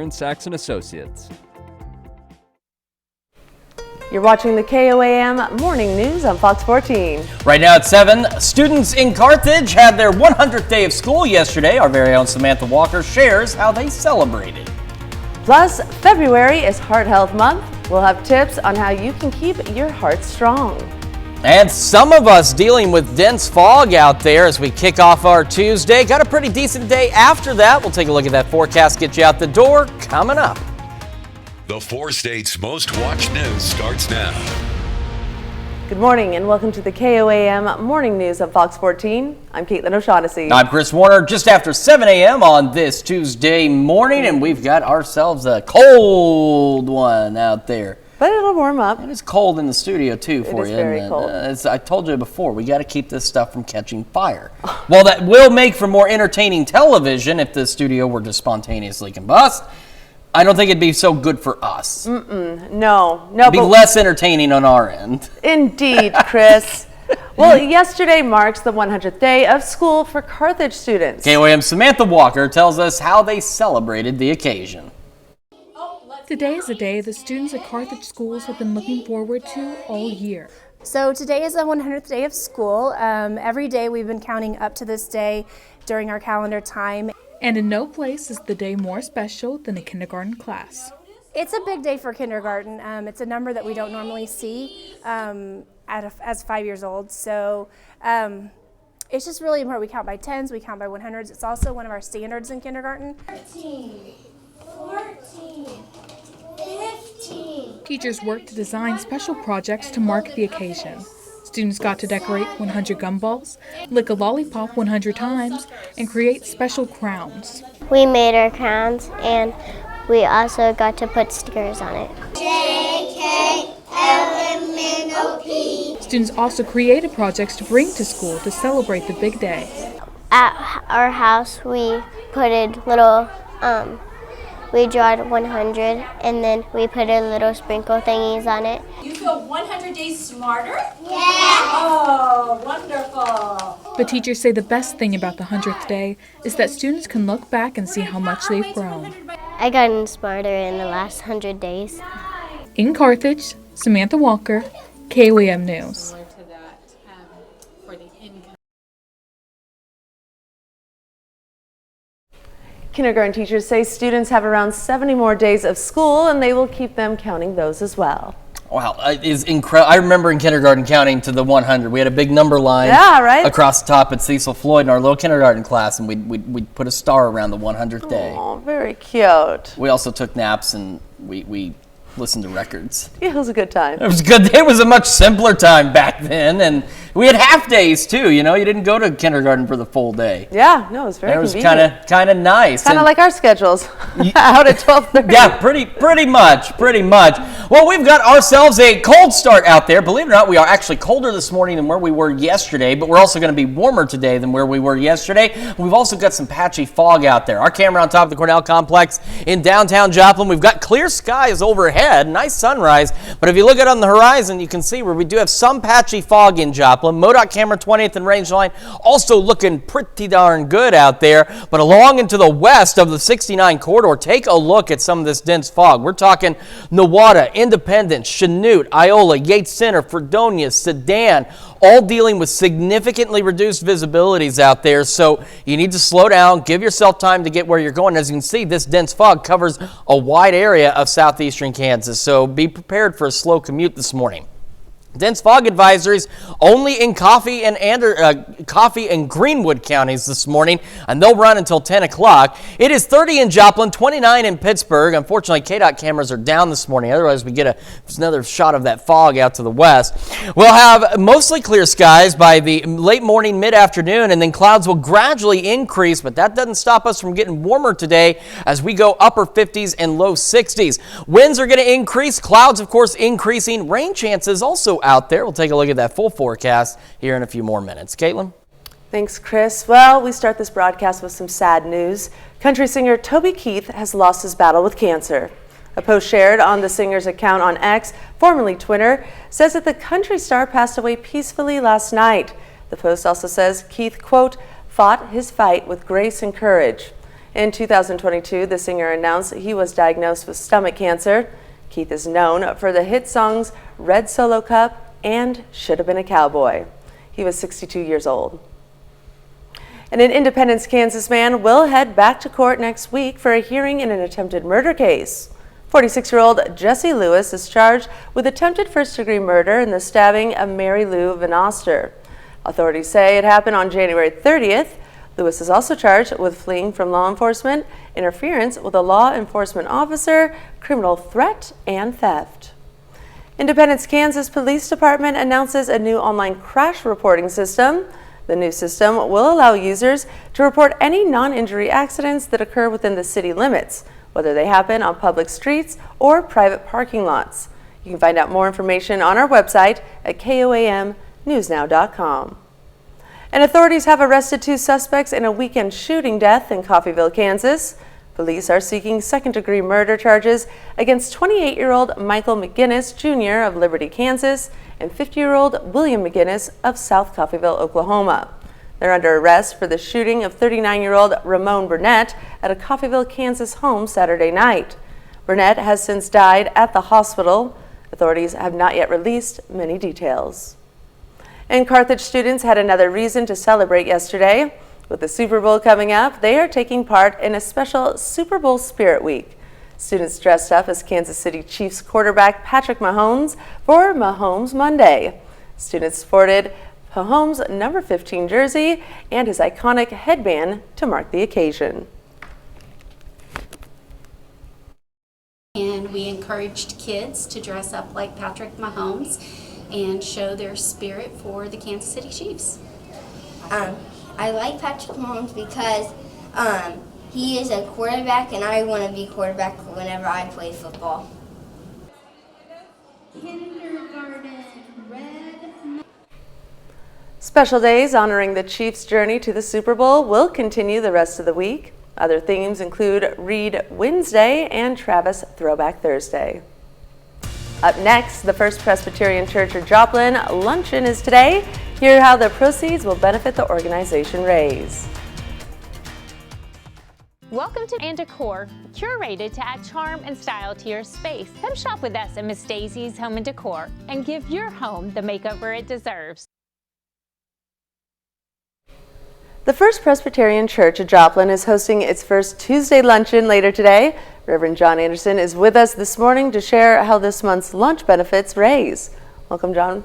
Saxon Associates. You're watching the KOAM Morning News on Fox 14. Right now at 7, students in Carthage had their 100th day of school yesterday. Our very own Samantha Walker shares how they celebrated. Plus, February is Heart Health Month. We'll have tips on how you can keep your heart strong. And some of us dealing with dense fog out there as we kick off our Tuesday. Got a pretty decent day after that. We'll take a look at that forecast, get you out the door, coming up. The 4 states' most watched news starts now. Good morning and welcome to the KOAM Morning News on Fox 14. I'm Caitlin O'Shaughnessy. I'm Chris Warner, just after 7 a.m. on this Tuesday morning, and we've got ourselves a cold one out there. But it'll warm up. And it's cold in the studio too for you. It is very cold. I told you before, we got to keep this stuff from catching fire. Well, that will make for more entertaining television if the studio were to spontaneously combust. I don't think it'd be so good for us. No. It'd be less entertaining on our end. Indeed, Chris. Well, yesterday marks the 100th day of school for Carthage students. KOAM Samantha Walker tells us how they celebrated the occasion. Today is a day the students at Carthage schools have been looking forward to all year. So today is the 100th day of school. Every day we've been counting up to this day during our calendar time. And in no place is the day more special than a kindergarten class. It's a big day for kindergarten. It's a number that we don't normally see as 5 years old. So it's just really important. We count by tens, we count by 100s. It's also one of our standards in kindergarten. 13, 14, 15. Teachers worked to design special projects to mark the occasion. Students got to decorate 100 gumballs, lick a lollipop 100 times, and create special crowns. We made our crowns, and we also got to put stickers on it. J-K-L-M-N-O-P. Students also created projects to bring to school to celebrate the big day. At our house, we put we drawed 100, and then we put a little sprinkle thingies on it. You feel 100 days smarter? Yeah. Oh, wonderful. But teachers say the best thing about the 100th day is that students can look back and see how much they've grown. I gotten smarter in the last 100 days. In Carthage, Samantha Walker, KOAM News. Kindergarten teachers say students have around 70 more days of school and they will keep them counting those as well. Wow, it is incredible. I remember in kindergarten counting to the 100. We had a big number line across the top at Cecil Floyd in our little kindergarten class, and we'd put a star around the 100th day. Oh, very cute. We also took naps and we listened to records. Yeah, it was a good time. It was good. It was a much simpler time back then, and we had half days too. You know, you didn't go to kindergarten for the full day. Yeah, no, it was very convenient. It was kind of nice. Kind of like our schedules, out at 12:30. Yeah, pretty much. Well, we've got ourselves a cold start out there. Believe it or not, we are actually colder this morning than where we were yesterday, but we're also going to be warmer today than where we were yesterday. We've also got some patchy fog out there. Our camera on top of the Cornell complex in downtown Joplin. We've got clear skies overhead, nice sunrise, but if you look out on the horizon, you can see where we do have some patchy fog in Joplin. MoDOT camera 20th and range line also looking pretty darn good out there, but along into the west of the 69 corridor, take a look at some of this dense fog. We're talking Nowata, Independence, Chanute, Iola, Yates Center, Fredonia, Sedan, all dealing with significantly reduced visibilities out there, so you need to slow down, give yourself time to get where you're going. As you can see, this dense fog covers a wide area of southeastern Kansas, so be prepared for a slow commute this morning. Dense fog advisories only in Coffee and Greenwood counties this morning, and they'll run until 10 o'clock. It is 30 in Joplin, 29 in Pittsburgh. Unfortunately, KDOT cameras are down this morning. Otherwise, we get another shot of that fog out to the west. We'll have mostly clear skies by the late morning, mid-afternoon, and then clouds will gradually increase, but that doesn't stop us from getting warmer today as we go upper 50s and low 60s. Winds are going to increase. Clouds, of course, increasing. Rain chances also out there. We'll take a look at that full forecast here in a few more minutes. Caitlin? Thanks, Chris. Well, we start this broadcast with some sad news. Country singer Toby Keith has lost his battle with cancer. A post shared on the singer's account on X, formerly Twitter, says that the country star passed away peacefully last night. The post also says Keith, quote, fought his fight with grace and courage. In 2022, the singer announced he was diagnosed with stomach cancer. Keith is known for the hit songs Red Solo Cup and Should Have Been a Cowboy. He was 62 years old. And an Independence, Kansas man will head back to court next week for a hearing in an attempted murder case. 46-year-old Jesse Lewis is charged with attempted first-degree murder in the stabbing of Mary Lou Van Oster. Authorities say it happened on January 30th. Lewis is also charged with fleeing from law enforcement, interference with a law enforcement officer, criminal threat, and theft. Independence, Kansas Police Department announces a new online crash reporting system. The new system will allow users to report any non-injury accidents that occur within the city limits, whether they happen on public streets or private parking lots. You can find out more information on our website at koamnewsnow.com. And authorities have arrested 2 suspects in a weekend shooting death in Coffeyville, Kansas. Police are seeking second-degree murder charges against 28-year-old Michael McGinnis Jr. of Liberty, Kansas, and 50-year-old William McGinnis of South Coffeyville, Oklahoma. They're under arrest for the shooting of 39-year-old Ramon Burnett at a Coffeyville, Kansas home Saturday night. Burnett has since died at the hospital. Authorities have not yet released many details. And Carthage students had another reason to celebrate yesterday. With the Super Bowl coming up, they are taking part in a special Super Bowl Spirit Week. Students dressed up as Kansas City Chiefs quarterback Patrick Mahomes for Mahomes Monday. Students sported Mahomes' number 15 jersey and his iconic headband to mark the occasion. And we encouraged kids to dress up like Patrick Mahomes and show their spirit for the Kansas City Chiefs. I like Patrick Mahomes because he is a quarterback, and I want to be quarterback whenever I play football. Kindergarten, red. Special days honoring the Chiefs' journey to the Super Bowl will continue the rest of the week. Other themes include Read Wednesday and Travis Throwback Thursday. Up next, the First Presbyterian Church of Joplin luncheon is today. Hear how the proceeds will benefit the organization Raise. Welcome to & Decor, curated to add charm and style to your space. Come shop with us at Miss Daisy's Home & Decor and give your home the makeover it deserves. The First Presbyterian Church of Joplin is hosting its first Tuesday luncheon later today. Reverend John Anderson is with us this morning to share how this month's lunch benefits Raise. Welcome, John.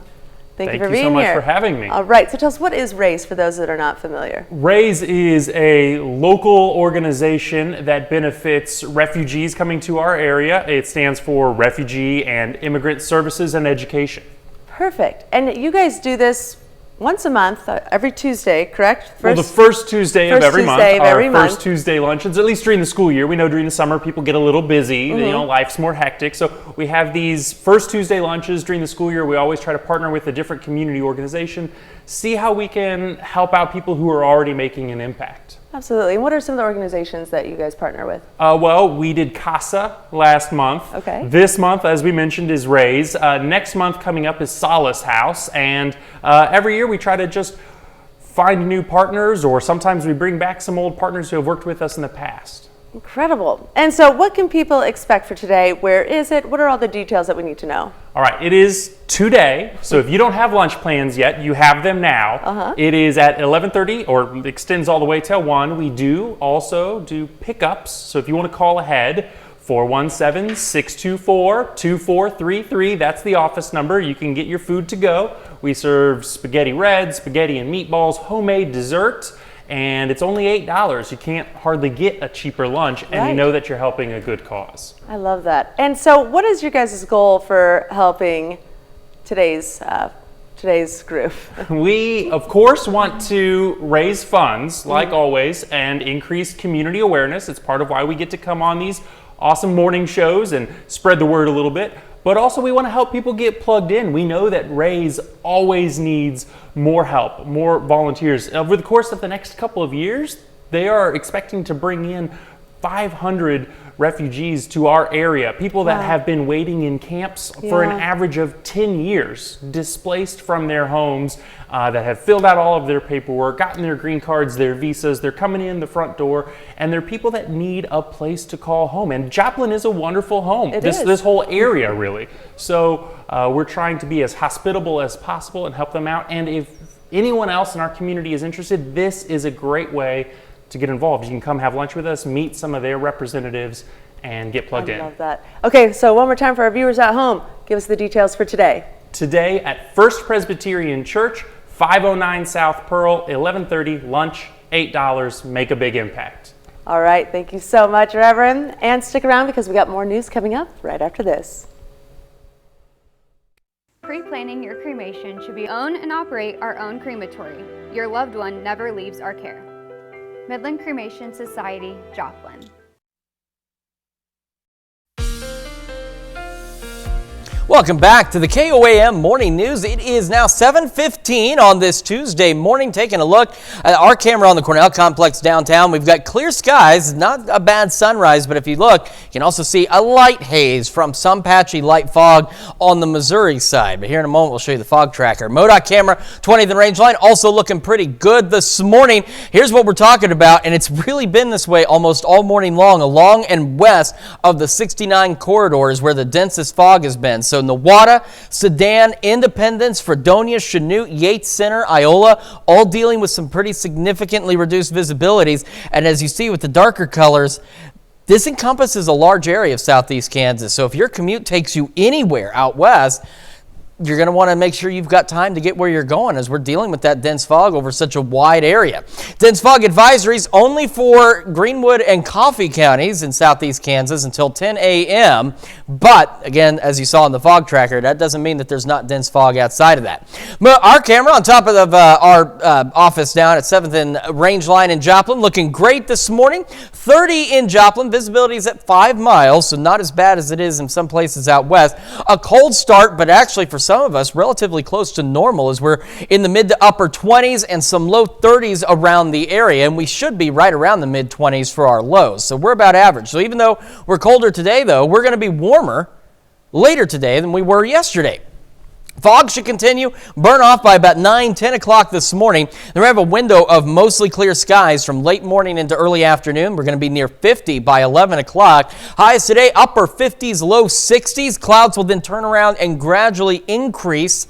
Thank you for being here. Thank you so much for having me. All right, so tell us, what is Raise for those that are not familiar? Raise is a local organization that benefits refugees coming to our area. It stands for Refugee and Immigrant Services and Education. Perfect. And you guys do this once a month, every Tuesday, correct? Well, the first Tuesday of every month, our first Tuesday luncheons, at least during the school year. We know during the summer people get a little busy, you know, life's more hectic. So we have these first Tuesday lunches during the school year. We always try to partner with a different community organization, see how we can help out people who are already making an impact. Absolutely. And what are some of the organizations that you guys partner with? Well, we did CASA last month. Okay. This month, as we mentioned, is Raise. Next month coming up is Solace House. And every year we try to just find new partners, or sometimes we bring back some old partners who have worked with us in the past. Incredible. And so what can people expect for today? Where is it? What are all the details that we need to know? All right, it is today. So if you don't have lunch plans yet, you have them now. It is at 11:30, or extends all the way till 1. We do also do pickups. So if you want to call ahead, 417-624-2433. That's the office number. You can get your food to go. We serve spaghetti red, spaghetti and meatballs, homemade dessert. And it's only $8. You can't hardly get a cheaper lunch, and you know that you're helping a good cause. I love that. And so what is your guys' goal for helping today's group? We, of course, want to raise funds, like always, and increase community awareness. It's part of why we get to come on these awesome morning shows and spread the word a little bit. But also we want to help people get plugged in. We know that Raise always needs more help, more volunteers. Over the course of the next couple of years, they are expecting to bring in 500 refugees to our area, people that have been waiting in camps for an average of 10 years, displaced from their homes, that have filled out all of their paperwork, gotten their green cards, their visas, they're coming in the front door, and they're people that need a place to call home. And Joplin is a wonderful home, this whole area really. So we're trying to be as hospitable as possible and help them out. And if anyone else in our community is interested, this is a great way to get involved. You can come have lunch with us, meet some of their representatives, and get plugged in. I love that. Okay, so one more time for our viewers at home, give us the details for today. Today at First Presbyterian Church, 509 South Pearl, 11:30, lunch, $8, make a big impact. All right, thank you so much, Reverend. And stick around because we got more news coming up right after this. Pre-planning your cremation should be own and operate our own crematory. Your loved one never leaves our care. Midland Cremation Society, Joplin. Welcome back to the KOAM Morning News. It is now 7:15 on this Tuesday morning. Taking a look at our camera on the Cornell Complex downtown. We've got clear skies, not a bad sunrise, but if you look, you can also see a light haze from some patchy light fog on the Missouri side. But here in a moment, we'll show you the fog tracker. MoDOT camera, 20th and Range Line, also looking pretty good this morning. Here's what we're talking about, and it's really been this way almost all morning long, along and west of the 69 corridor is where the densest fog has been. So Newata, Sedan, Independence, Fredonia, Chanute, Yates Center, Iola, all dealing with some pretty significantly reduced visibilities. And as you see with the darker colors, this encompasses a large area of southeast Kansas. So if your commute takes you anywhere out west, you're going to want to make sure you've got time to get where you're going as we're dealing with that dense fog over such a wide area. Dense fog advisories only for Greenwood and Coffee counties in southeast Kansas until 10 a.m. But again, as you saw in the fog tracker, that doesn't mean that there's not dense fog outside of that. Our camera on top of our office down at 7th and Range Line in Joplin looking great this morning. 30 in Joplin. Visibility is at 5 miles, so not as bad as it is in some places out west. A cold start, but actually for some of us relatively close to normal as we're in the mid to upper 20s and some low 30s around the area, and we should be right around the mid 20s for our lows. So we're about average. So even though we're colder today, though, we're going to be warmer later today than we were yesterday. Fog should continue, burn off by about 9, 10 o'clock this morning. Then we have a window of mostly clear skies from late morning into early afternoon. We're going to be near 50 by 11 o'clock. Highs today, upper 50s, low 60s. Clouds will then turn around and gradually increase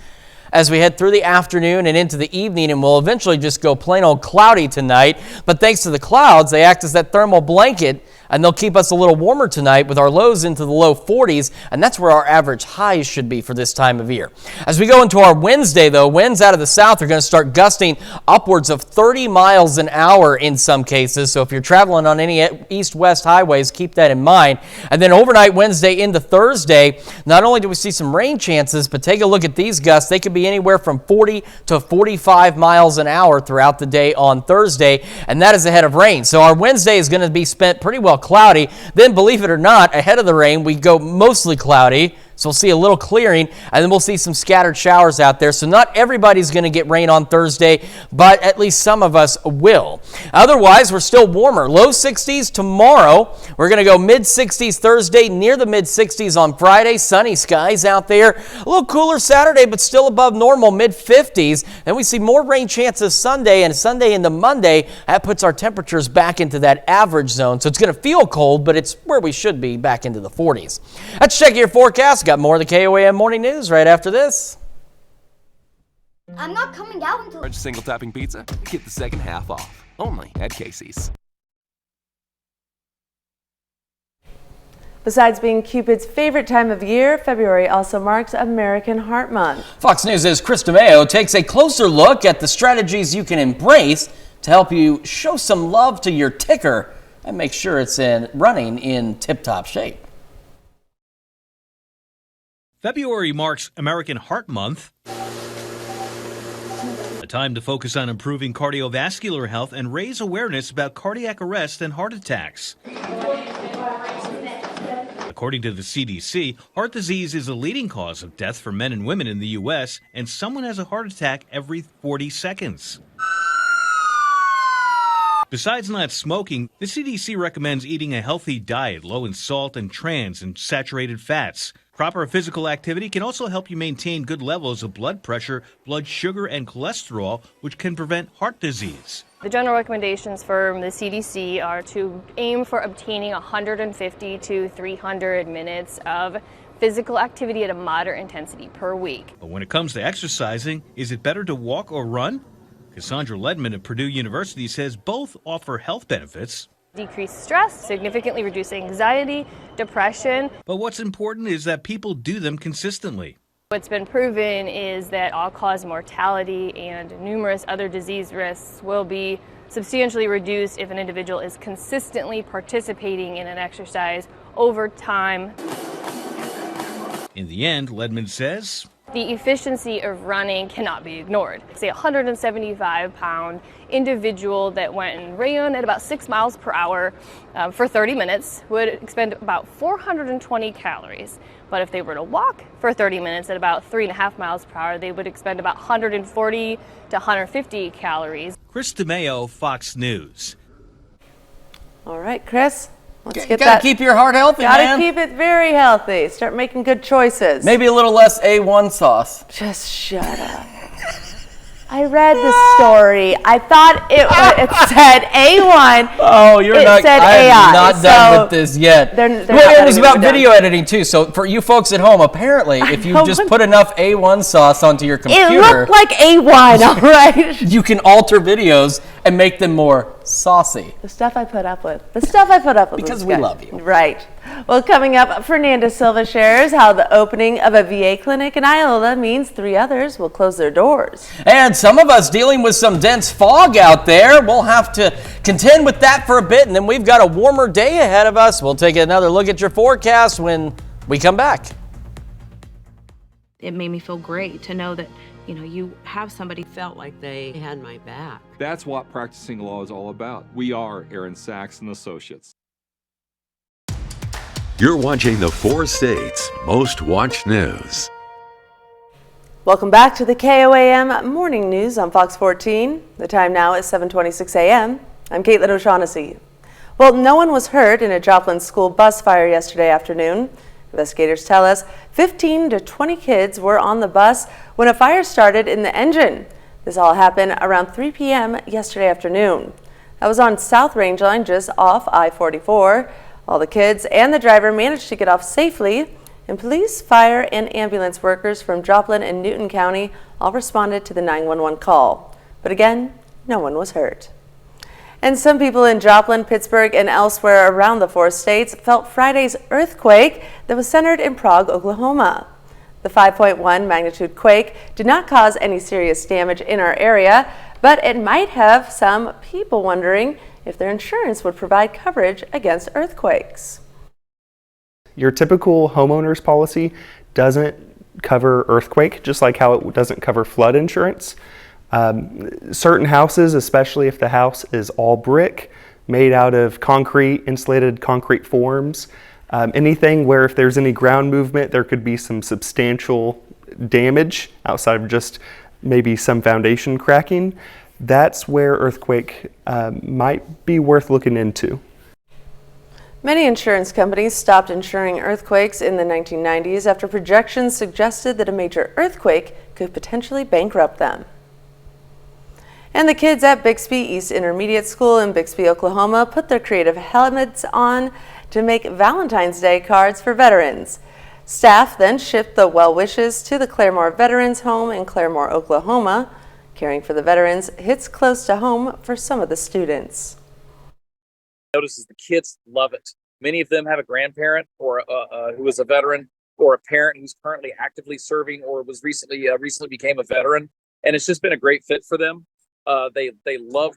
as we head through the afternoon and into the evening, and we'll eventually just go plain old cloudy tonight. But thanks to the clouds, they act as that thermal blanket, and they'll keep us a little warmer tonight with our lows into the low 40s, and that's where our average highs should be for this time of year. As we go into our Wednesday, though, winds out of the south are going to start gusting upwards of 30 miles an hour in some cases, so if you're traveling on any east-west highways, keep that in mind. And then overnight Wednesday into Thursday, not only do we see some rain chances, but take a look at these gusts. They could be anywhere from 40 to 45 miles an hour throughout the day on Thursday, and that is ahead of rain. So our Wednesday is going to be spent pretty well cloudy. Then, believe it or not, ahead of the rain, we go mostly cloudy. So we'll see a little clearing, and then we'll see some scattered showers out there. So not everybody's going to get rain on Thursday, but at least some of us will. Otherwise, we're still warmer. Low 60s tomorrow. We're going to go mid-60s Thursday, near the mid-60s on Friday. Sunny skies out there. A little cooler Saturday, but still above normal, mid-50s. Then we see more rain chances Sunday, and Sunday into Monday. That puts our temperatures back into that average zone. So it's going to feel cold, but it's where we should be, back into the 40s. Let's check your forecast. Got more of the KOAM Morning News right after this. I'm not coming out until... Large single topping pizza? Get the second half off. Only at Casey's. Besides being Cupid's favorite time of year, February also marks American Heart Month. Fox News' Chris DeMeo takes a closer look at the strategies you can embrace to help you show some love to your ticker and make sure it's running in tip-top shape. February marks American Heart Month, a time to focus on improving cardiovascular health and raise awareness about cardiac arrest and heart attacks. According to the CDC, heart disease is the leading cause of death for men and women in the U.S., and someone has a heart attack every 40 seconds. Besides not smoking, the CDC recommends eating a healthy diet low in salt and trans and saturated fats. Proper physical activity can also help you maintain good levels of blood pressure, blood sugar, and cholesterol, which can prevent heart disease. The general recommendations from the CDC are to aim for obtaining 150 to 300 minutes of physical activity at a moderate intensity per week. But when it comes to exercising, is it better to walk or run? Cassandra Ledman of Purdue University says both offer health benefits. Decrease stress, significantly reduce anxiety, depression. But what's important is that people do them consistently. What's been proven is that all-cause mortality and numerous other disease risks will be substantially reduced if an individual is consistently participating in an exercise over time. In the end, Ledman says, the efficiency of running cannot be ignored. Say a 175-pound individual that went and ran at about 6 miles per hour for 30 minutes would expend about 420 calories. But if they were to walk for 30 minutes at about 3.5 miles per hour, they would expend about 140 to 150 calories. Chris DeMeo, Fox News. All right, Chris. Let's get gotta keep your heart healthy, man. Gotta keep it very healthy. Start making good choices. Maybe a little less A1 sauce. Just shut up. I read the story. I thought it said A1. Oh, you're it not. said I am AI, not done with this yet. Well, it was about video editing too. So for you folks at home, apparently, if you just put enough A1 sauce onto your computer, it looked like A1. All right. You can alter videos and make them more saucy. The stuff I put up with. Because we love you. Right. Well, coming up, Fernanda Silva shares how the opening of a VA clinic in Iola means 3 others will close their doors. And some of us dealing with some dense fog out there. We'll have to contend with that for a bit, and then we've got a warmer day ahead of us. We'll take another look at your forecast when we come back. It made me feel great to know that, you have somebody felt like they had my back. That's what practicing law is all about. We are Aaron Sachs and Associates. You're watching the 4 states' most watched news. Welcome back to the KOAM Morning News on Fox 14. The time now is 7:26 a.m. I'm Caitlin O'Shaughnessy. Well, no one was hurt in a Joplin school bus fire yesterday afternoon. Investigators tell us 15 to 20 kids were on the bus when a fire started in the engine. This all happened around 3 p.m. yesterday afternoon. That was on South Range Line, just off I-44. All the kids and the driver managed to get off safely, and police, fire, and ambulance workers from Joplin and Newton County all responded to the 911 call. But again, no one was hurt. And some people in Joplin, Pittsburgh, and elsewhere around the 4 states felt Friday's earthquake that was centered in Prague, Oklahoma. The 5.1 magnitude quake did not cause any serious damage in our area, but it might have some people wondering if their insurance would provide coverage against earthquakes. Your typical homeowner's policy doesn't cover earthquake, just like how it doesn't cover flood insurance. Certain houses, especially if the house is all brick, made out of concrete, insulated concrete forms, anything where if there's any ground movement, there could be some substantial damage outside of just maybe some foundation cracking. That's where earthquake might be worth looking into. Many insurance companies stopped insuring earthquakes in the 1990s after projections suggested that a major earthquake could potentially bankrupt them. And the kids at Bixby East Intermediate School in Bixby, Oklahoma put their creative helmets on to make Valentine's Day cards for veterans. Staff then shipped the well wishes to the Claremore Veterans Home in Claremore, Oklahoma. Caring for the veterans hits close to home for some of the students. Notices the kids love it. Many of them have a grandparent or who is a veteran, or a parent who's currently actively serving or was recently became a veteran, and it's just been a great fit for them. They love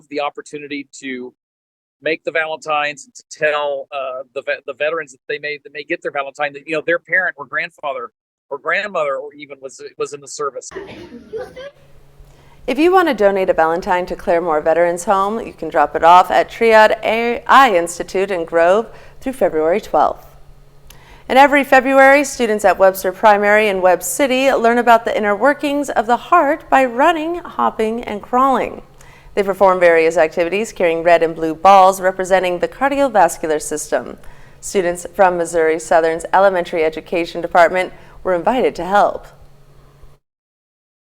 the opportunity to make the Valentines and to tell the veterans that they may get their Valentine that their parent or grandfather or grandmother or even was in the service. If you want to donate a Valentine to Claremore Veterans Home, you can drop it off at Triad Eye Institute in Grove through February 12th. And every February, students at Webster Primary in Webb City learn about the inner workings of the heart by running, hopping, and crawling. They perform various activities carrying red and blue balls representing the cardiovascular system. Students from Missouri Southern's Elementary Education Department were invited to help.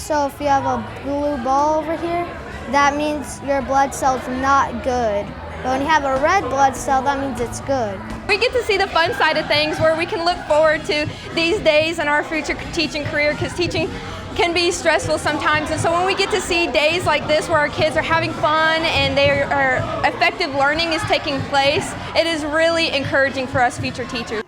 So if you have a blue ball over here, that means your blood cell's not good. But when you have a red blood cell, that means it's good. We get to see the fun side of things where we can look forward to these days in our future teaching career, because teaching can be stressful sometimes. And so when we get to see days like this where our kids are having fun and effective learning is taking place, it is really encouraging for us future teachers.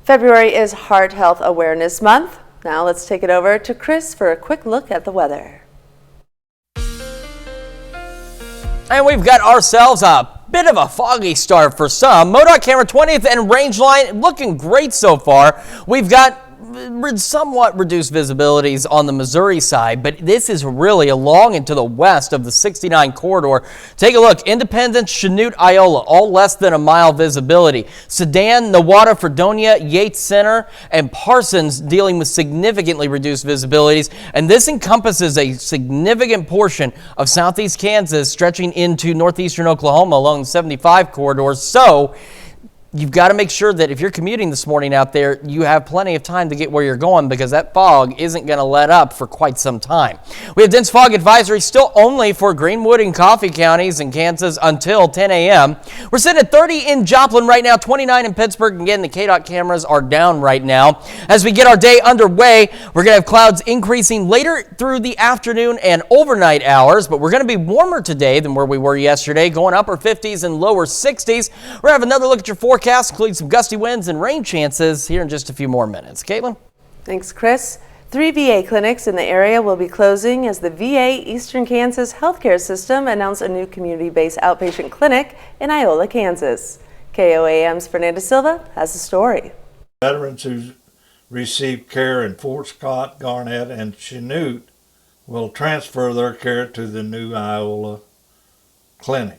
February is Heart Health Awareness Month. Now let's take it over to Chris for a quick look at the weather. And we've got ourselves a bit of a foggy start for some. MoDOT camera 20th and range line looking great so far. We've got somewhat reduced visibilities on the Missouri side, but this is really along and to the west of the 69 corridor. Take a look. Independence, Chanute, Iola, all less than a mile visibility. Sedan, Nowata, Fredonia, Yates Center, and Parsons dealing with significantly reduced visibilities. And this encompasses a significant portion of southeast Kansas stretching into northeastern Oklahoma along the 75 corridor. So you've got to make sure that if you're commuting this morning out there, you have plenty of time to get where you're going, because that fog isn't going to let up for quite some time. We have dense fog advisory still only for Greenwood and Coffee counties in Kansas until 10 a.m. We're sitting at 30 in Joplin right now, 29 in Pittsburgh. Again, the KDOT cameras are down right now. As we get our day underway, we're going to have clouds increasing later through the afternoon and overnight hours, but we're going to be warmer today than where we were yesterday, going upper 50s and lower 60s. We're going to have another look at your forecast, including some gusty winds and rain chances here in just a few more minutes. Caitlin? Thanks, Chris. 3 VA clinics in the area will be closing as the VA Eastern Kansas Healthcare System announced a new community-based outpatient clinic in Iola, Kansas. KOAM's Fernanda Silva has the story. Veterans who receive care in Fort Scott, Garnett, and Chanute will transfer their care to the new Iola clinic.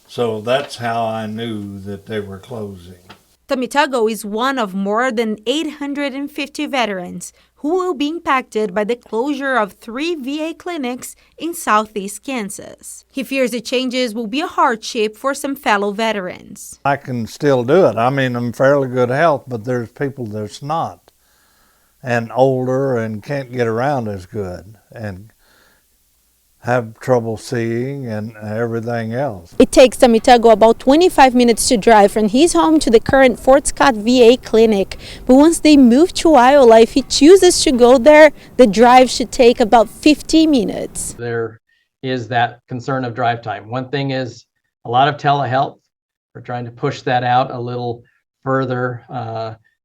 So that's how I knew that they were closing. Tamitago is one of more than 850 veterans who will be impacted by the closure of 3 VA clinics in southeast Kansas. He fears the changes will be a hardship for some fellow veterans. I can still do it. I mean, I'm fairly good health, but there's people that's not, and older and can't get around as good and have trouble seeing and everything else. It takes Tamitago about 25 minutes to drive from his home to the current Fort Scott VA clinic. But once they move to Iola, if he chooses to go there, the drive should take about 50 minutes. There is that concern of drive time. One thing is a lot of telehealth. We're trying to push that out a little further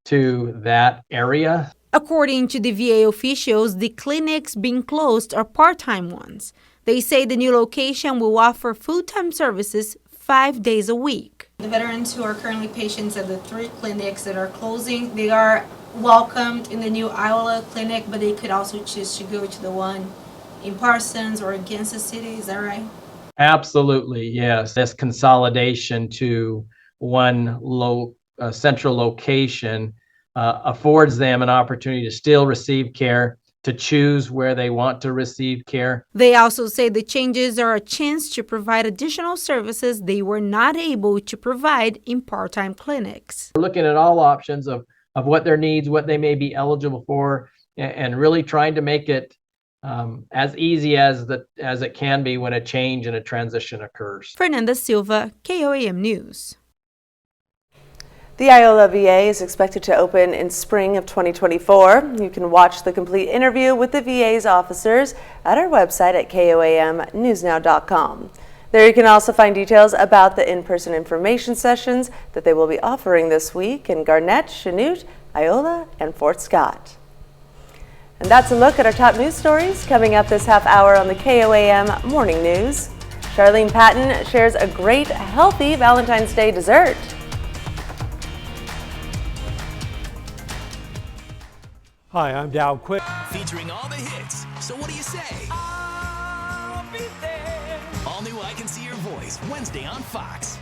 to that area. According to the VA officials, the clinics being closed are part-time ones. They say the new location will offer full-time services 5 days a week. The veterans who are currently patients at the 3 clinics that are closing, they are welcomed in the new Iola clinic, but they could also choose to go to the one in Parsons or in Kansas City. Is that right? Absolutely, yes. This consolidation to one central location affords them an opportunity to still receive care, to choose where they want to receive care. They also say the changes are a chance to provide additional services they were not able to provide in part-time clinics. We're looking at all options of what their needs, what they may be eligible for, and really trying to make it as easy as it can be when a change and a transition occurs. Fernanda Silva, KOAM News. The Iola VA is expected to open in spring of 2024. You can watch the complete interview with the VA's officers at our website at koamnewsnow.com. There you can also find details about the in-person information sessions that they will be offering this week in Garnett, Chanute, Iola, and Fort Scott. And that's a look at our top news stories coming up this half hour on the KOAM Morning News. Charlene Patton shares a great, healthy Valentine's Day dessert. Hi, I'm Dow Quick. Featuring all the hits. So what do you say? I'll be there. All new I Can See Your Voice, Wednesday on Fox.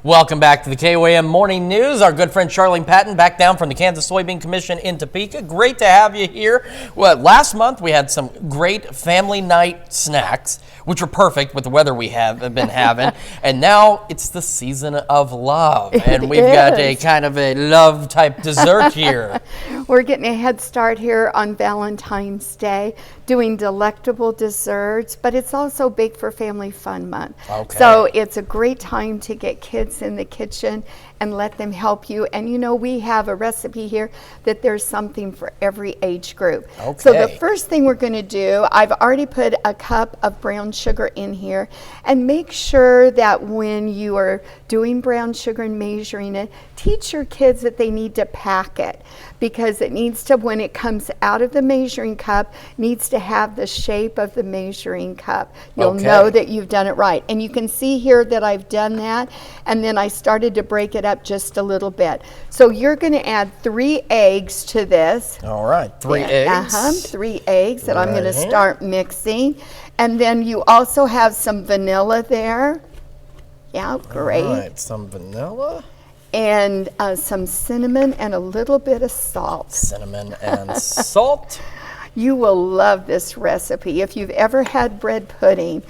Welcome back to the KOAM Morning News. Our good friend Charlene Patton back down from the Kansas Soybean Commission in Topeka. Great to have you here. Well, last month we had some great family night snacks, which were perfect with the weather we have been having. And now it's the season of love. And we've got a kind of a love type dessert here. We're getting a head start here on Valentine's Day, doing delectable desserts, but it's also Bake for Family Fun Month. Okay. So it's a great time to get kids in the kitchen and let them help you. And you know, we have a recipe here that there's something for every age group. Okay. So the first thing we're going to do, I've already put a cup of brown sugar in here, and make sure that when you are doing brown sugar and measuring it, teach your kids that they need to pack it, because it needs to, when it comes out of the measuring cup, needs to have the shape of the measuring cup. You'll know that you've done it right. And you can see here that I've done that, and then I started to break it up just a little bit. So you're going to add 3 eggs to this. All right, 3 eggs. 3 eggs that I'm going to Right. start mixing. And then you also have some vanilla there. Yeah, great. All right, some vanilla. And some cinnamon and a little bit of salt. Cinnamon and salt. You will love this recipe. If you've ever had bread pudding,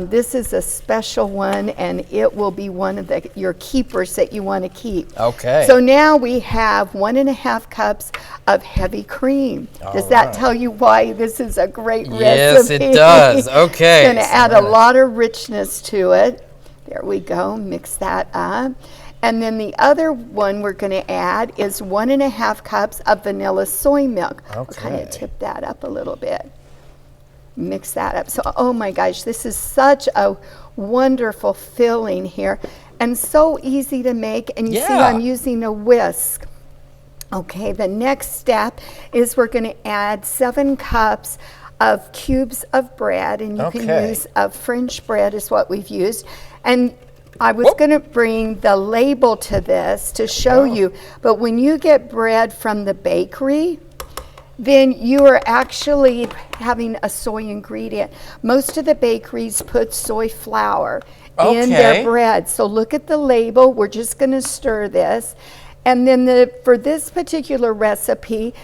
this is a special one, and it will be one of your keepers that you want to keep. Okay. So now we have 1.5 cups of heavy cream. Does that tell you why this is a great recipe? Yes, it does. Okay. It's going to add a lot of richness to it. There we go. Mix that up. And then the other one we're going to add is 1.5 cups of vanilla soy milk. I'll kind of tip that up a little bit. Mix that up. So, oh my gosh, this is such a wonderful filling here, and so easy to make. And you see I'm using a whisk. Okay, the next step is we're going to add 7 cups of cubes of bread, and you can use French bread is what we've used. And I was going to bring the label to this to show you, but when you get bread from the bakery, then you are actually having a soy ingredient. Most of the bakeries put soy flour in their bread. So look at the label. We're just going to stir this. And then for this particular recipe,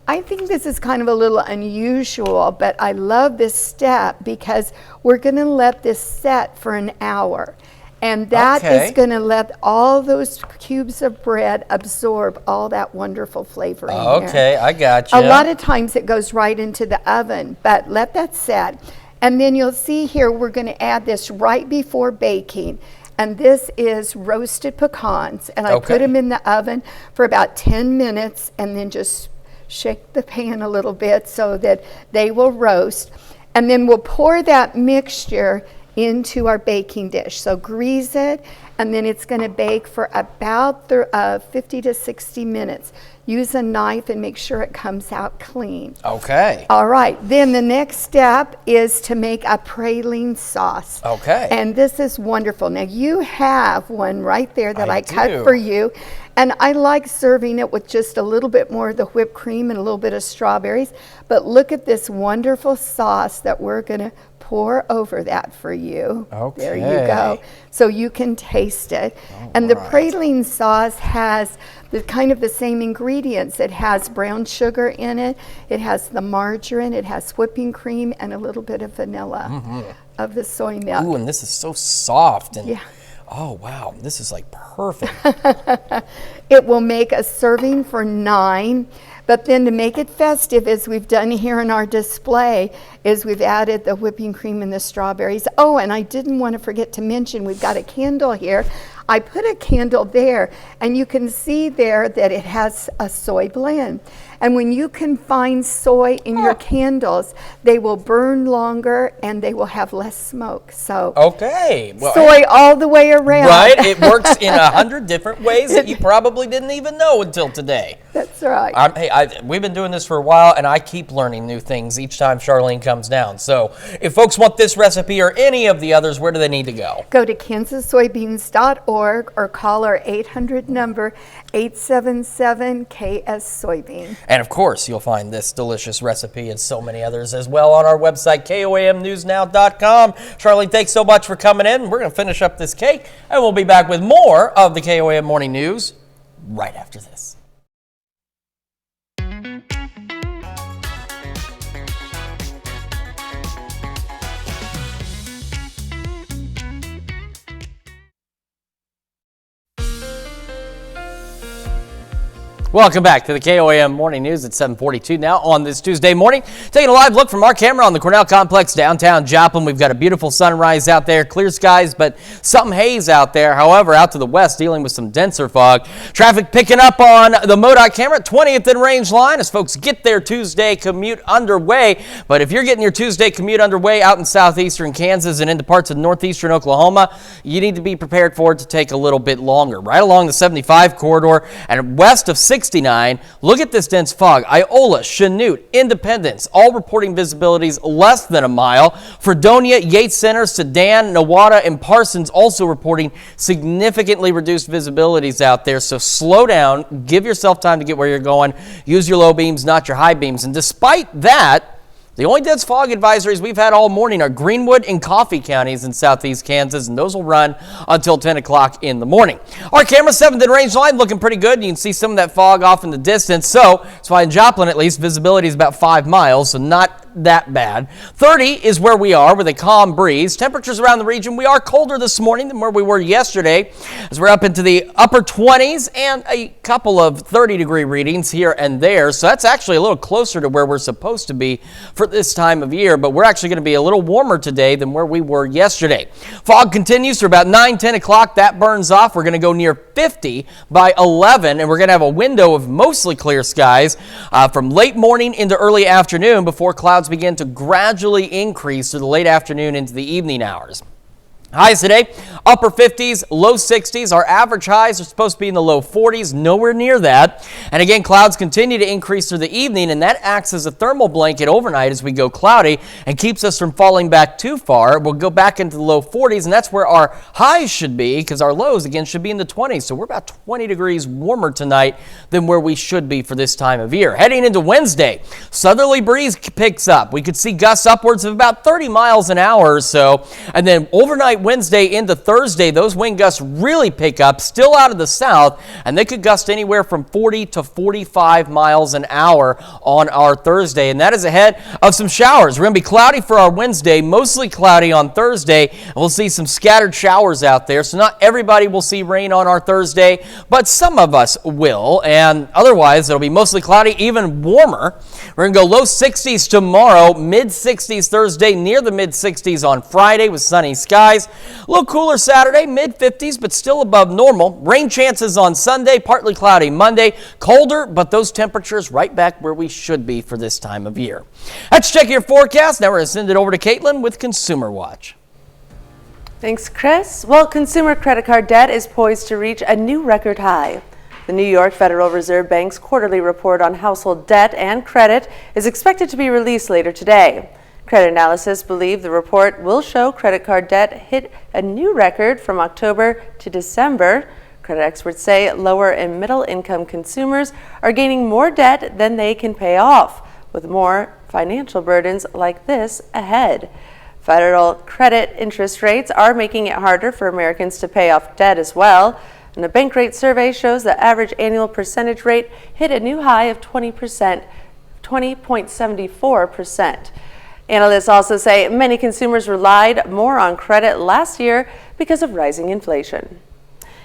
I think this is kind of a little unusual, but I love this step because we're going to let this set for an hour. And that is going to let all those cubes of bread absorb all that wonderful flavor in there. Okay, I got you. A lot of times it goes right into the oven, but let that set. And then you'll see here we're going to add this right before baking. And this is roasted pecans. And I put them in the oven for about 10 minutes and then just shake the pan a little bit so that they will roast. And then we'll pour that mixture into our baking dish. So grease it, and then it's going to bake for about 50 to 60 minutes. Use a knife and make sure it comes out clean. Okay. All right, then the next step is to make a praline sauce. Okay. And this is wonderful. Now you have one right there that I cut do. for you. And I like serving it with just a little bit more of the whipped cream and a little bit of strawberries. But look at this wonderful sauce that we're going to pour over that for you. Okay. There you go. So you can taste it. And the praline sauce has the kind of the same ingredients. It has brown sugar in it. It has the margarine. It has whipping cream and a little bit of vanilla of the soy milk. Ooh, and this is so soft. And oh, wow. This is like perfect. It will make a serving for 9. But then to make it festive, as we've done here in our display, is we've added the whipping cream and the strawberries. Oh, and I didn't want to forget to mention, we've got a candle here. I put a candle there, and you can see there that it has a soy blend. And when you can find soy in your candles, they will burn longer and they will have less smoke. So Well, soy all the way around. Right? It works in 100 different ways that you probably didn't even know until today. That's right. We've been doing this for a while, and I keep learning new things each time Charlene comes comes down. So if folks want this recipe or any of the others, where do they need to go? Go to kansassoybeans.org or call our 800 number 877-KS-SOYBEAN. And of course, you'll find this delicious recipe and so many others as well on our website, KOAMnewsnow.com. Charlene, thanks so much for coming in. We're going to finish up this cake, and we'll be back with more of the KOAM Morning News right after this. Welcome back to the KOAM Morning News at 7:42 now on this Tuesday morning. Taking a live look from our camera on the Cornell Complex downtown Joplin. We've got a beautiful sunrise out there, clear skies, but some haze out there. However, out to the west, dealing with some denser fog. Traffic picking up on the MoDOT camera, 20th and Range line as folks get their Tuesday commute underway. But if you're getting your Tuesday commute underway out in southeastern Kansas and into parts of northeastern Oklahoma, you need to be prepared for it to take a little bit longer. Right along the 75 corridor and west of 69, look at this dense fog. Iola, Chanute, Independence, all reporting visibilities less than a mile. Fredonia, Yates Center, Sedan, Nowata, and Parsons also reporting significantly reduced visibilities out there. So slow down, give yourself time to get where you're going. Use your low beams, not your high beams. And despite that, the only dense fog advisories we've had all morning are Greenwood and Coffee counties in southeast Kansas, and those will run until 10 o'clock in the morning. Our camera 7th and Range line looking pretty good. You can see some of that fog off in the distance. So that's why in Joplin, at least, visibility is about 5 miles, so not that bad. 30 is where we are with a calm breeze. Temperatures around the region, we are colder this morning than where we were yesterday, as we're up into the upper 20s and a couple of 30-degree readings here and there. So that's actually a little closer to where we're supposed to be for this time of year, but we're actually going to be a little warmer today than where we were yesterday. Fog continues for about 9, 10 o'clock. That burns off. We're going to go near 50 by 11, and we're going to have a window of mostly clear skies from late morning into early afternoon before clouds begin to gradually increase to the late afternoon into the evening hours. Highs today, upper 50s, low 60s. Our average highs are supposed to be in the low 40s, nowhere near that. And again, clouds continue to increase through the evening, and that acts as a thermal blanket overnight as we go cloudy and keeps us from falling back too far. We'll go back into the low 40s, and that's where our highs should be, because our lows, again, should be in the 20s. So we're about 20 degrees warmer tonight than where we should be for this time of year. Heading into Wednesday, southerly breeze picks up. We could see gusts upwards of about 30 miles an hour or so, and then overnight Wednesday into Thursday, those wind gusts really pick up, still out of the south, and they could gust anywhere from 40 to 45 miles an hour on our Thursday, and that is ahead of some showers. We're going to be cloudy for our Wednesday, mostly cloudy on Thursday, and we'll see some scattered showers out there, so not everybody will see rain on our Thursday, but some of us will, and otherwise it'll be mostly cloudy, even warmer. We're going to go low 60s tomorrow, mid 60s Thursday, near the mid 60s on Friday with sunny skies. A little cooler Saturday, mid-50s, but still above normal. Rain chances on Sunday, partly cloudy Monday. Colder, but those temperatures right back where we should be for this time of year. Let's check your forecast. Now we're going to send it over to Caitlin with Consumer Watch. Thanks, Chris. Well, consumer credit card debt is poised to reach a new record high. The New York Federal Reserve Bank's quarterly report on household debt and credit is expected to be released later today. Credit analysts believe the report will show credit card debt hit a new record from October to December. Credit experts say lower and middle income consumers are gaining more debt than they can pay off, with more financial burdens like this ahead. Federal credit interest rates are making it harder for Americans to pay off debt as well. And a bank rate survey shows the average annual percentage rate hit a new high of 20.74%. Analysts also say many consumers relied more on credit last year because of rising inflation.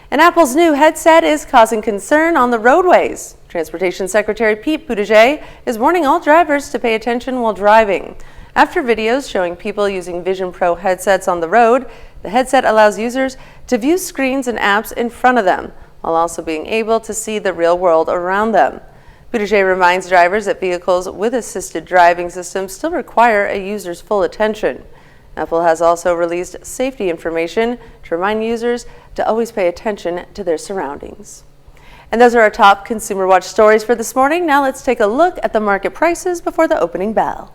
And Apple's new headset is causing concern on the roadways. Transportation Secretary Pete Buttigieg is warning all drivers to pay attention while driving. After videos showing people using Vision Pro headsets on the road, the headset allows users to view screens and apps in front of them, while also being able to see the real world around them. Buttigieg reminds drivers that vehicles with assisted driving systems still require a user's full attention. Apple has also released safety information to remind users to always pay attention to their surroundings. And those are our top Consumer Watch stories for this morning. Now let's take a look at the market prices before the opening bell.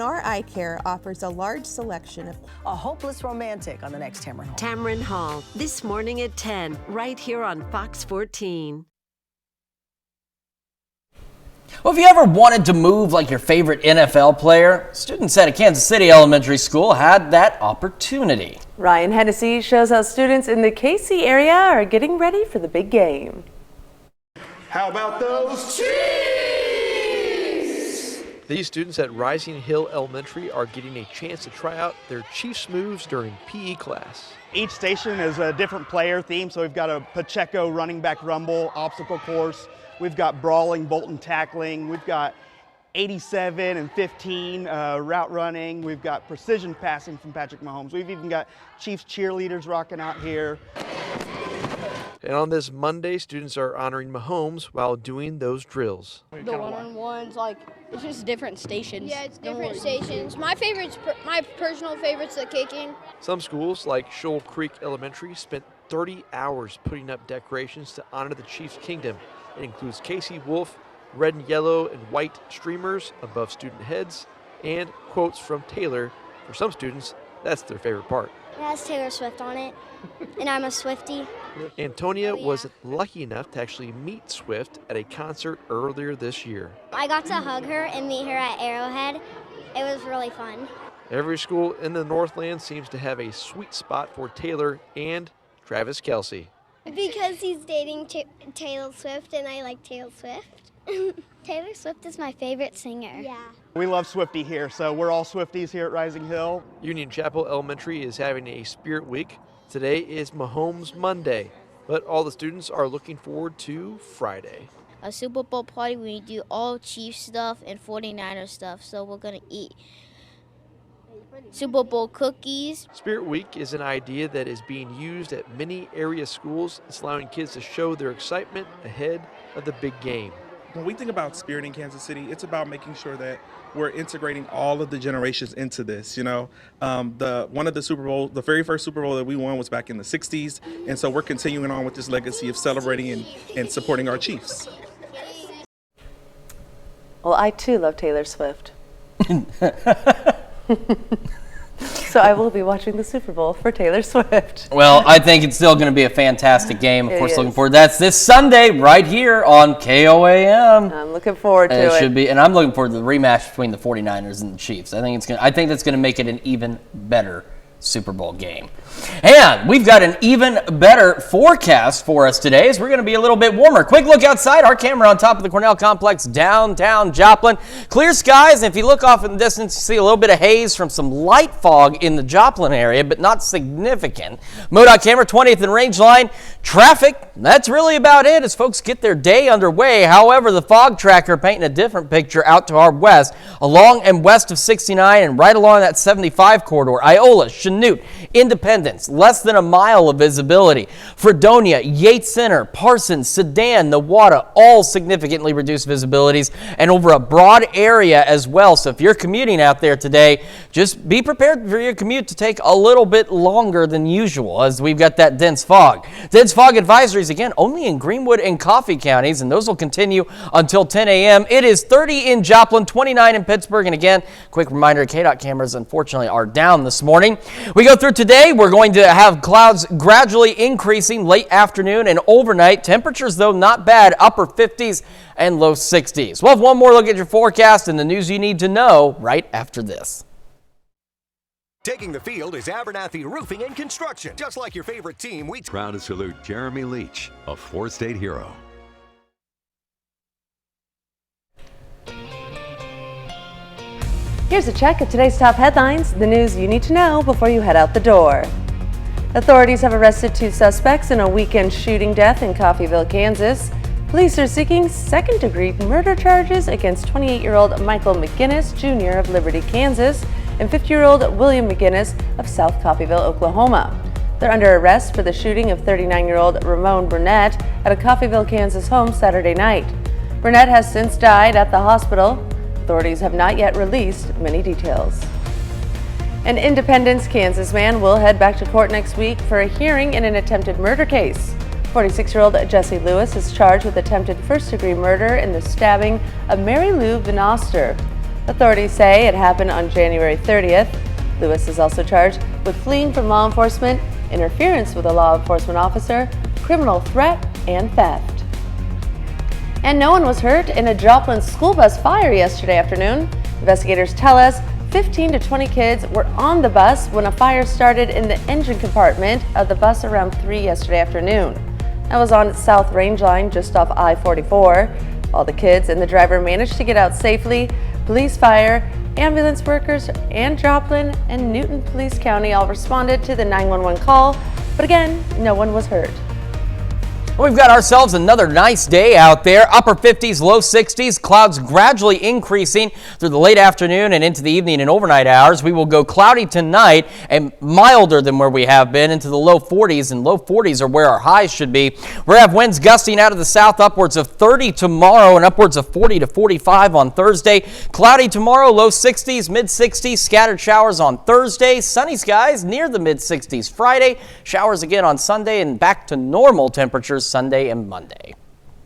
Lennar Eye Care offers a large selection of a hopeless romantic on the next Tamron Hall. Tamron Hall, this morning at 10, right here on Fox 14. Well, if you ever wanted to move like your favorite NFL player, students at a Kansas City elementary school had that opportunity. Ryan Hennessy shows how students in the KC area are getting ready for the big game. How about those Chiefs? These students at Rising Hill Elementary are getting a chance to try out their Chiefs moves during PE class. Each station is a different player theme, so we've got a Pacheco running back rumble, obstacle course. We've got brawling, Bolton tackling. We've got 87 and 15 route running. We've got precision passing from Patrick Mahomes. We've even got Chiefs cheerleaders rocking out here. And on this Monday, students are honoring Mahomes while doing those drills. The one-on-ones, like, it's just different stations. Yeah, it's different stations. My personal favorite's the kicking. Some schools, like Shoal Creek Elementary, spent 30 hours putting up decorations to honor the Chiefs' kingdom. It includes Casey Wolf, red and yellow and white streamers above student heads, and quotes from Taylor. For some students, that's their favorite part. It has Taylor Swift on it, and I'm a Swiftie. Antonia was lucky enough to actually meet Swift at a concert earlier this year. I got to hug her and meet her at Arrowhead. It was really fun. Every school in the Northland seems to have a sweet spot for Taylor and Travis Kelce. Because he's dating Taylor Swift, and I like Taylor Swift. Taylor Swift is my favorite singer. Yeah. We love Swiftie here, so we're all Swifties here at Rising Hill. Union Chapel Elementary is having a Spirit Week. Today is Mahomes Monday, but all the students are looking forward to Friday. A Super Bowl party where we do all Chiefs stuff and 49er stuff, so we're going to eat Super Bowl cookies. Spirit Week is an idea that is being used at many area schools. It's allowing kids to show their excitement ahead of the big game. When we think about Spirit in Kansas City, it's about making sure that we're integrating all of the generations into this. You know, the very first Super Bowl that we won was back in the 60s. And so we're continuing on with this legacy of celebrating and supporting our Chiefs. Well, I too love Taylor Swift. So I will be watching the Super Bowl for Taylor Swift. Well, I think it's still going to be a fantastic game. Of course, is. looking forward. That's this Sunday right here on KOAM. I'm looking forward to it. It should be, and I'm looking forward to the rematch between the 49ers and the Chiefs. I think that's going to make it an even better Super Bowl game. And we've got an even better forecast for us today as we're going to be a little bit warmer. Quick look outside. Our camera on top of the Cornell Complex, downtown Joplin. Clear skies, and if you look off in the distance, you see a little bit of haze from some light fog in the Joplin area, but not significant. MoDOT camera, 20th and Range Line. Traffic, that's really about it as folks get their day underway. However, the fog tracker painting a different picture out to our west, along and west of 69 and right along that 75 corridor. Iola, Chanute, Independence, less than a mile of visibility. Fredonia, Yates Center, Parsons, Sedan, Newata, all significantly reduced visibilities and over a broad area as well. So if you're commuting out there today, just be prepared for your commute to take a little bit longer than usual as we've got that dense fog. Dense fog advisories, again, only in Greenwood and Coffee counties, and those will continue until 10 a.m. It is 30 in Joplin, 29 in Pittsburgh, and again, quick reminder, KDOT cameras unfortunately are down this morning. We go through today, we're going to have clouds gradually increasing late afternoon and overnight. Temperatures, though, not bad, upper 50s and low 60s. We'll have one more look at your forecast and the news you need to know right after this. Taking the field is Abernathy Roofing and Construction. Just like your favorite team, we Proud to salute Jeremy Leach, a four-state hero. Here's a check of today's top headlines, the news you need to know before you head out the door. Authorities have arrested 2 suspects in a weekend shooting death in Coffeyville, Kansas. Police are seeking second-degree murder charges against 28-year-old Michael McGinnis, Jr. of Liberty, Kansas, and 50-year-old William McGinnis of South Coffeyville, Oklahoma. They're under arrest for the shooting of 39-year-old Ramon Burnett at a Coffeyville, Kansas home Saturday night. Burnett has since died at the hospital. Authorities have not yet released many details. An Independence, Kansas man will head back to court next week for a hearing in an attempted murder case. 46-year-old Jesse Lewis is charged with attempted first-degree murder in the stabbing of Mary Lou Vinoster. Authorities say it happened on January 30th. Lewis is also charged with fleeing from law enforcement, interference with a law enforcement officer, criminal threat, and theft. And no one was hurt in a Joplin school bus fire yesterday afternoon. Investigators tell us 15 to 20 kids were on the bus when a fire started in the engine compartment of the bus around 3 yesterday afternoon. That was on its South Range Line just off I-44. All the kids and the driver managed to get out safely. Police, fire, ambulance workers, and Joplin and Newton Police County all responded to the 911 call, but again, no one was hurt. We've got ourselves another nice day out there. Upper 50s, low 60s, clouds gradually increasing through the late afternoon and into the evening and overnight hours. We will go cloudy tonight and milder than where we have been into the low 40s, and low 40s are where our highs should be. We're going to have winds gusting out of the south upwards of 30 tomorrow and upwards of 40 to 45 on Thursday. Cloudy tomorrow, low 60s, mid 60s, scattered showers on Thursday. Sunny skies near the mid 60s Friday. Showers again on Sunday and back to normal temperatures Sunday and Monday.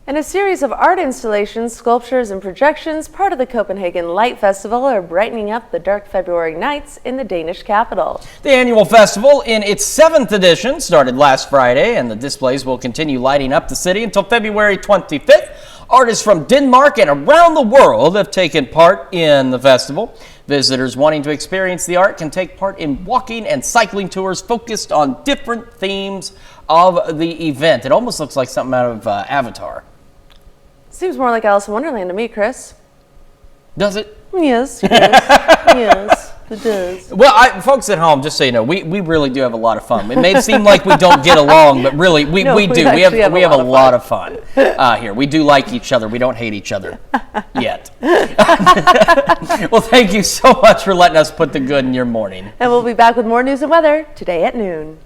And a series of art installations, sculptures, and projections, part of the Copenhagen Light Festival, are brightening up the dark February nights in the Danish capital. The annual festival, in its 7th edition, started last Friday, and the displays will continue lighting up the city until February 25th. Artists from Denmark and around the world have taken part in the festival. Visitors wanting to experience the art can take part in walking and cycling tours focused on different themes of the event. It almost looks like something out of Avatar. Seems more like Alice in Wonderland to me, Chris. Does it? Yes, yes, it does. Well, folks at home, just so you know, we really do have a lot of fun. It may seem like we don't get along, but really, we do. We have a lot of fun here. We do like each other. We don't hate each other yet. Well, thank you so much for letting us put the good in your morning. And we'll be back with more news and weather today at noon.